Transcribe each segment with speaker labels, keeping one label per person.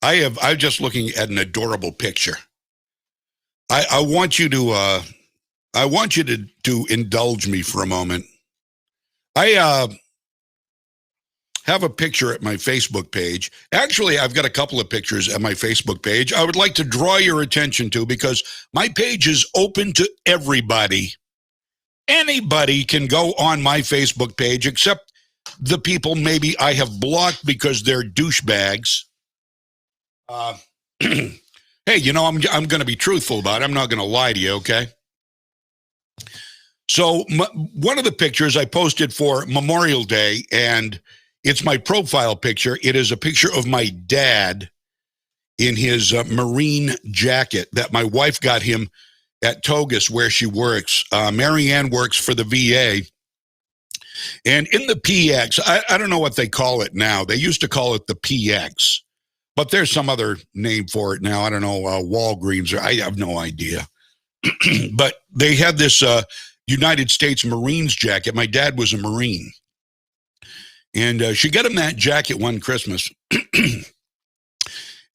Speaker 1: I'm just looking at an adorable picture. I want you to to indulge me for a moment. I have a picture at my Facebook page. Actually, I've got a couple of pictures at my Facebook page I would like to draw your attention to because my page is open to everybody. Anybody can go on my Facebook page except the people maybe I have blocked because they're douchebags. Hey, I'm going to be truthful about it. I'm not going to lie to you, okay? So one of the pictures I posted for Memorial Day, and it's my profile picture. It is a picture of my dad in his Marine jacket that my wife got him at Togus where she works. Marianne works for the VA. And in the PX, I don't know what they call it now. They used to call it the PX, but there's some other name for it now. I don't know, Walgreens, or I have no idea. But they had this United States Marines jacket. My dad was a Marine. And she got him that jacket one Christmas.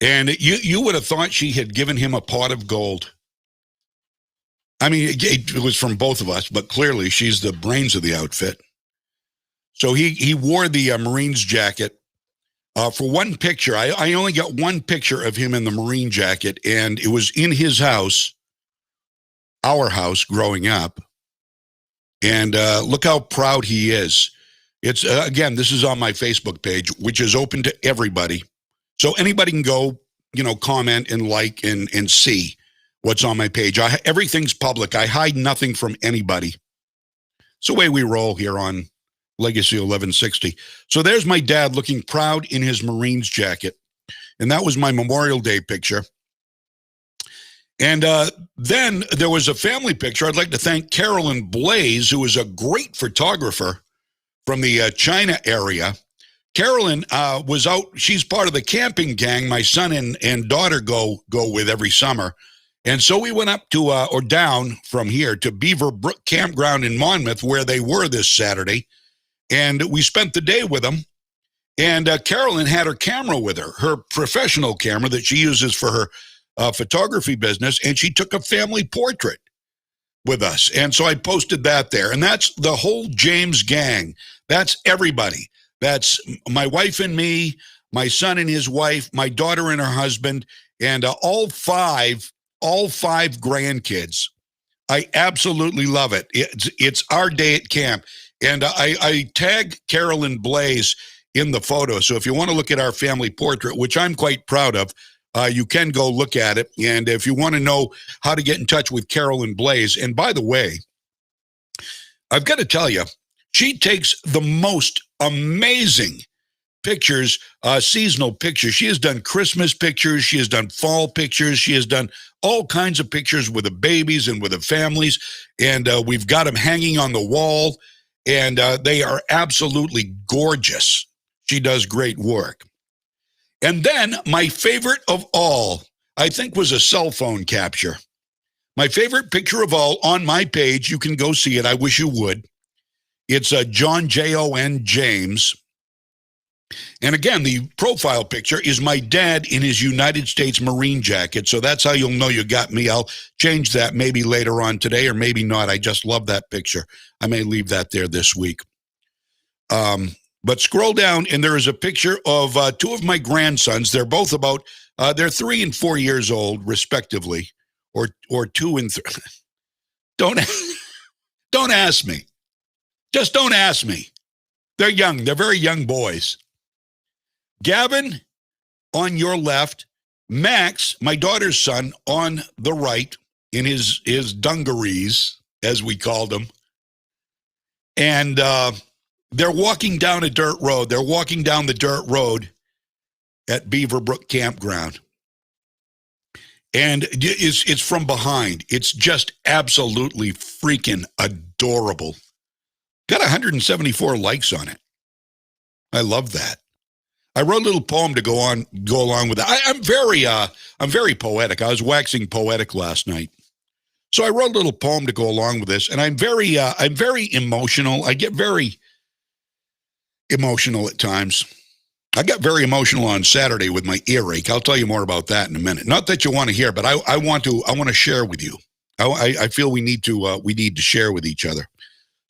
Speaker 1: And you would have thought she had given him a pot of gold. I mean, it was from both of us, but clearly she's the brains of the outfit. So he wore the Marines jacket. For one picture, I only got one picture of him in the Marine jacket, and it was in his house, our house, growing up. And look how proud he is. It's, again, this is on my Facebook page, which is open to everybody. So anybody can go, comment and like and see what's on my page. Everything's public. I hide nothing from anybody. It's the way we roll here on Legacy 1160. So there's my dad looking proud in his Marines jacket. And that was my Memorial Day picture. And then there was a family picture. I'd like to thank Carolyn Blaze, who is a great photographer from the China area. Carolyn was out. She's part of the camping gang my son and daughter go with every summer. And so we went up to, or down from here to Beaver Brook Campground in Monmouth, where they were this Saturday. And we spent the day with them. And Carolyn had her camera with her, her professional camera that she uses for her photography business. And she took a family portrait with us. And so I posted that there. And that's the whole James gang. That's everybody. That's my wife and me, my son and his wife, my daughter and her husband, and all five grandkids. I absolutely love it. It's our day at camp. And I tag Carolyn Blaze in the photo. So if you want to look at our family portrait, which I'm quite proud of, you can go look at it. And if you want to know how to get in touch with Carolyn Blaze, and by the way, I've got to tell you, she takes the most amazing pictures, seasonal pictures. She has done Christmas pictures. She has done fall pictures. She has done all kinds of pictures with the babies and with the families. And we've got them hanging on the wall. And they are absolutely gorgeous. She does great work. And then my favorite of all, I think, was a cell phone capture. My favorite picture of all on my page, you can go see it. I wish you would. It's John Jon James. And again, the profile picture is my dad in his United States Marine jacket. So that's how you'll know you got me. I'll change that maybe later on today or maybe not. I just love that picture. I may leave that there this week. But scroll down and there is a picture of two of my grandsons. They're both about, they're 3 and 4 years old, respectively, or 2 and 3. Don't ask me. Just don't ask me. They're young. They're very young boys. Gavin on your left, Max, my daughter's son, on the right in his dungarees, as we called them. And they're walking down a dirt road. They're walking down the dirt road at Beaver Brook Campground. And it's from behind. It's just absolutely freaking adorable. Got 174 likes on it. I love that. I wrote a little poem to go along with it. I'm very poetic. I was waxing poetic last night. So I wrote a little poem to go along with this, and I'm very emotional. I get very emotional at times. I got very emotional on Saturday with my earache. I'll tell you more about that in a minute. Not that you want to hear, but I want to share with you. I feel we need to share with each other.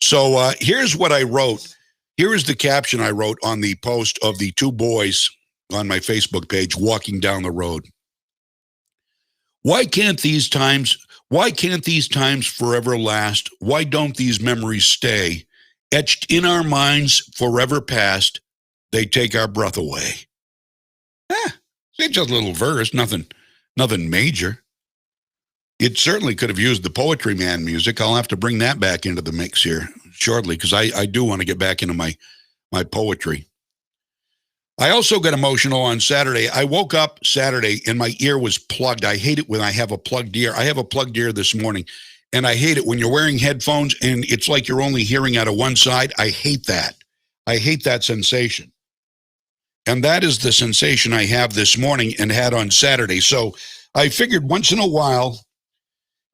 Speaker 1: So here's what I wrote. Here is the caption I wrote on the post of the two boys on my Facebook page walking down the road. Why can't these times forever last? Why don't these memories stay etched in our minds forever past? They take our breath away. It's just a little verse, nothing major. It certainly could have used the Poetry Man music. I'll have to bring that back into the mix here shortly because I do want to get back into my poetry. I also got emotional on Saturday. I woke up Saturday and my ear was plugged. I hate it when I have a plugged ear. I have a plugged ear this morning, and I hate it when you're wearing headphones and it's like you're only hearing out of one side. I hate that. I hate that sensation. And that is the sensation I have this morning and had on Saturday. So I figured once in a while,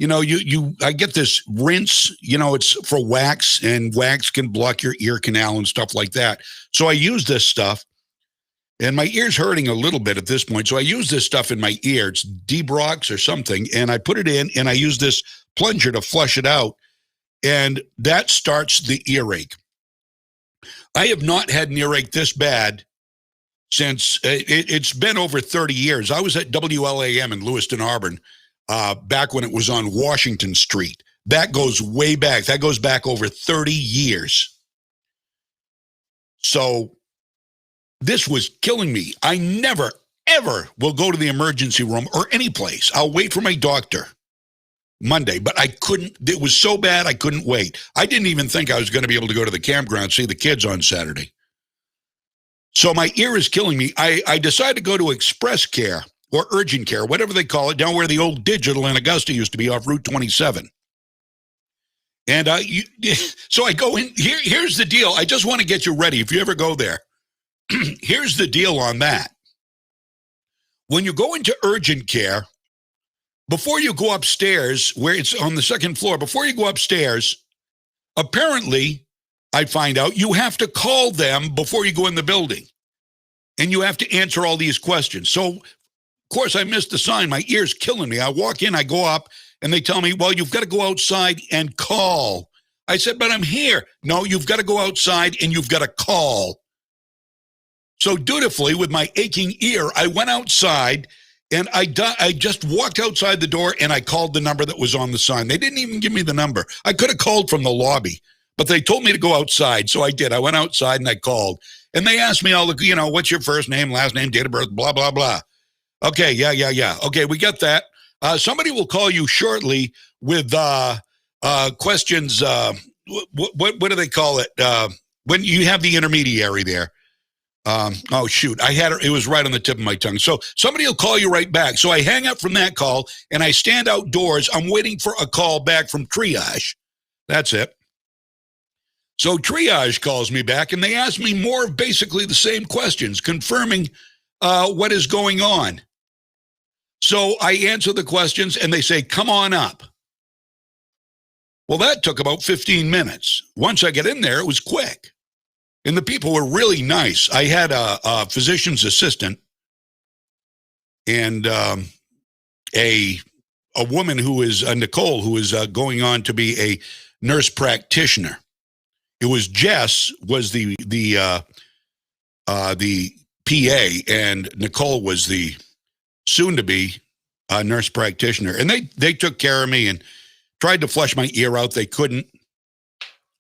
Speaker 1: I get this rinse, it's for wax, and wax can block your ear canal and stuff like that. So I use this stuff, and my ear's hurting a little bit at this point. So I use this stuff in my ear. It's Debrox or something, and I put it in, and I use this plunger to flush it out, and that starts the earache. I have not had an earache this bad since it's been over 30 years. I was at WLAM in Lewiston, Auburn, back when it was on Washington Street. That goes way back. That goes back over 30 years. So this was killing me. I never, ever will go to the emergency room or any place. I'll wait for my doctor Monday, but I couldn't. It was so bad, I couldn't wait. I didn't even think I was going to be able to go to the campground, see the kids on Saturday. So my ear is killing me. I decided to go to Express Care or Urgent Care, whatever they call it, down where the old Digital in Augusta used to be off Route 27. And so I go in. Here's the deal. I just want to get you ready if you ever go there. Here's the deal on that. When you go into Urgent Care, before you go upstairs, where it's on the second floor, before you go upstairs, apparently, I find out you have to call them before you go in the building. And you have to answer all these questions. So, of course, I missed the sign. My ear's killing me. I walk in, I go up, and they tell me, well, you've got to go outside and call. I said, but I'm here. No, you've got to go outside and you've got to call. So dutifully, with my aching ear, I went outside, and I just walked outside the door, and I called the number that was on the sign. They didn't even give me the number. I could have called from the lobby. But they told me to go outside, so I did. I went outside and I called. And they asked me all the, what's your first name, last name, date of birth, blah, blah, blah. Okay, yeah. Okay, we got that. Somebody will call you shortly with questions. What do they call it? When you have the intermediary there. Oh, shoot. It was right on the tip of my tongue. So somebody will call you right back. So I hang up from that call, and I stand outdoors. I'm waiting for a call back from triage. That's it. So triage calls me back, and they ask me more of basically the same questions, confirming what is going on. So I answer the questions, and they say, come on up. Well, that took about 15 minutes. Once I get in there, it was quick. And the people were really nice. I had a physician's assistant and a woman who is, Nicole, who is going on to be a nurse practitioner. It was Jess was the PA, and Nicole was the soon-to-be nurse practitioner. And they took care of me and tried to flush my ear out. They couldn't.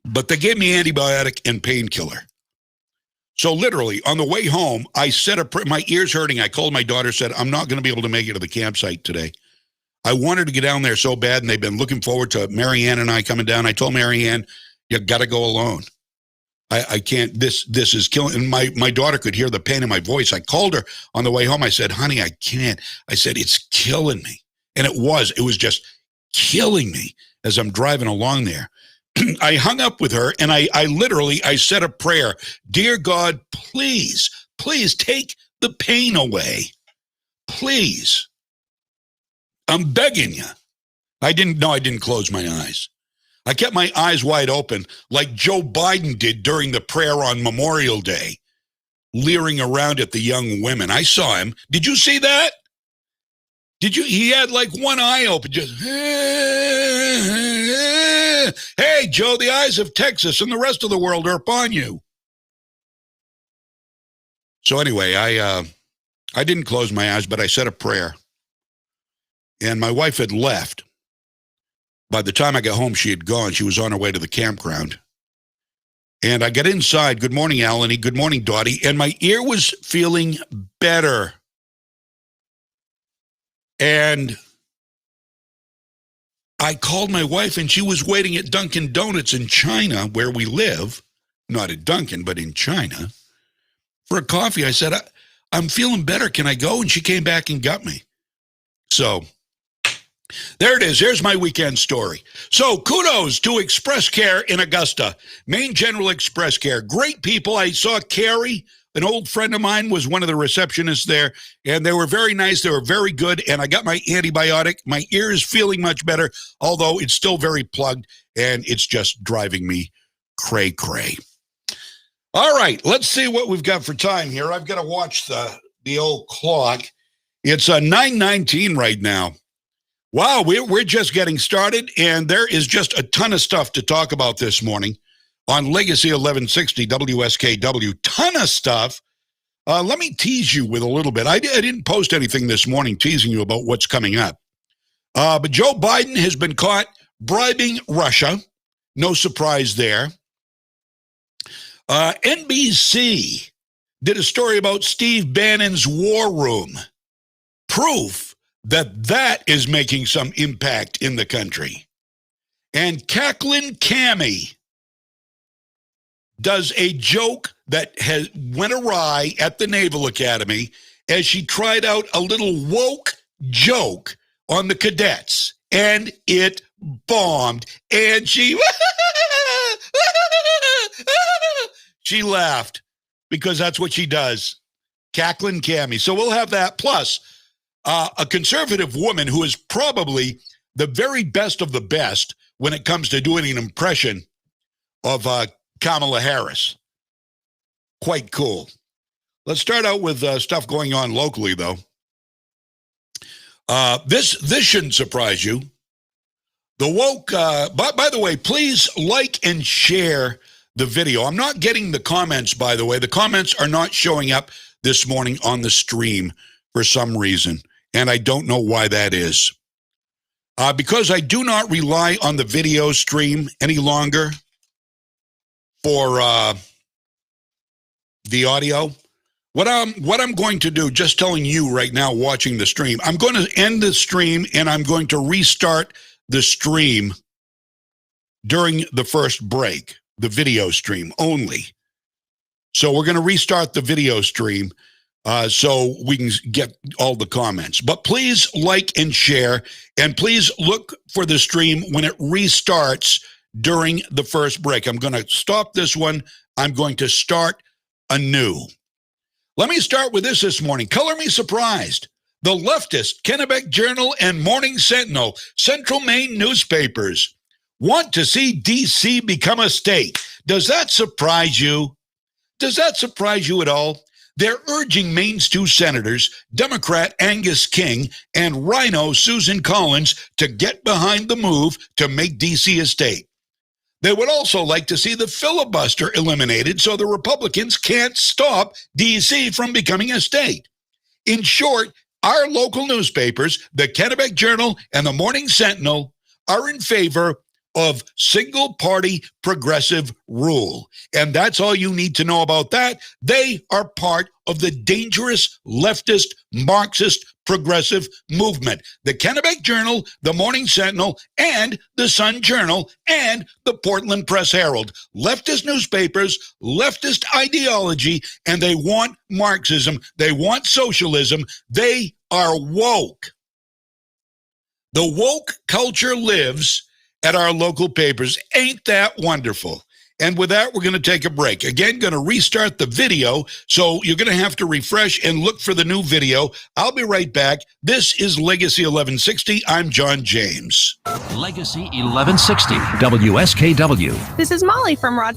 Speaker 1: But they gave me antibiotic and painkiller. So literally, on the way home, I said, my ear's hurting. I called my daughter, said, I'm not going to be able to make it to the campsite today. I wanted to get down there so bad, and they've been looking forward to Marianne and I coming down. I told Marianne, you got to go alone. I can't, this is killing. And my daughter could hear the pain in my voice. I called her on the way home. I said, honey, I can't. I said, it's killing me. And it was just killing me as I'm driving along there. I hung up with her, and I said a prayer. Dear God, please take the pain away. Please. I'm begging you. I didn't close my eyes. I kept my eyes wide open like Joe Biden did during the prayer on Memorial Day leering around at the young women. I saw him. Did you see that? He had like one eye open, just, hey, Joe, the eyes of Texas and the rest of the world are upon you. So anyway, I didn't close my eyes, but I said a prayer. And my wife had left. By the time I got home, she had gone. She was on her way to the campground. And I got inside. Good morning, Alan. Good morning, Dottie. And my ear was feeling better. And I called my wife, and she was waiting at Dunkin' Donuts in China, where we live. Not at Dunkin', but in China, for a coffee. I said, I'm feeling better. Can I go? And she came back and got me. So there it is. Here's my weekend story. So kudos to Express Care in Augusta. Maine General Express Care. Great people. I saw Carrie, an old friend of mine, was one of the receptionists there, and they were very nice. They were very good, and I got my antibiotic. My ear is feeling much better, although it's still very plugged, and it's just driving me cray-cray. All right, let's see what we've got for time here. I've got to watch the old clock. It's 9:19 right now. Wow, we're just getting started, and there is just a ton of stuff to talk about this morning on Legacy 1160 WSKW. Ton of stuff. Let me tease you with a little bit. I didn't post anything this morning teasing you about what's coming up. But Joe Biden has been caught bribing Russia. No surprise there. NBC did a story about Steve Bannon's war room. Proof that is making some impact in the country. And Cacklin Cammy does a joke that went awry at the Naval Academy as she tried out a little woke joke on the cadets, and it bombed. And she laughed because that's what she does. Cacklin Cammy. So we'll have that. Plus, a conservative woman who is probably the very best of the best when it comes to doing an impression of Kamala Harris. Quite cool. Let's start out with stuff going on locally, though. This shouldn't surprise you. The woke, by the way, please like and share the video. I'm not getting the comments, by the way. The comments are not showing up this morning on the stream for some reason, and I don't know why that is. Because I do not rely on the video stream any longer for the audio. What I'm going to do, just telling you right now watching the stream, I'm going to end the stream and I'm going to restart the stream during the first break, the video stream only. So we're going to restart the video stream so we can get all the comments. But please like and share, and please look for the stream when it restarts during the first break. I'm going to stop this one. I'm going to start anew. Let me start with this morning. Color me surprised. The leftist Kennebec Journal and Morning Sentinel, Central Maine newspapers, want to see D.C. become a state. Does that surprise you? Does that surprise you at all? They're urging Maine's two senators, Democrat Angus King and Rhino Susan Collins, to get behind the move to make D.C. a state. They would also like to see the filibuster eliminated so the Republicans can't stop D.C. from becoming a state. In short, our local newspapers, the Kennebec Journal and the Morning Sentinel, are in favor of single-party progressive rule. And that's all you need to know about that. They are part of the dangerous leftist Marxist progressive movement. The Kennebec Journal, the Morning Sentinel, and the Sun Journal, and the Portland Press Herald. Leftist newspapers, leftist ideology, and they want Marxism. They want socialism. They are woke. The woke culture lives at our local papers. Ain't that wonderful? And with that, we're going to take a break. Again, going to restart the video, so you're going to have to refresh and look for the new video. I'll be right back. This is Legacy 1160. I'm John James.
Speaker 2: Legacy 1160, WSKW.
Speaker 3: This is Molly from Rod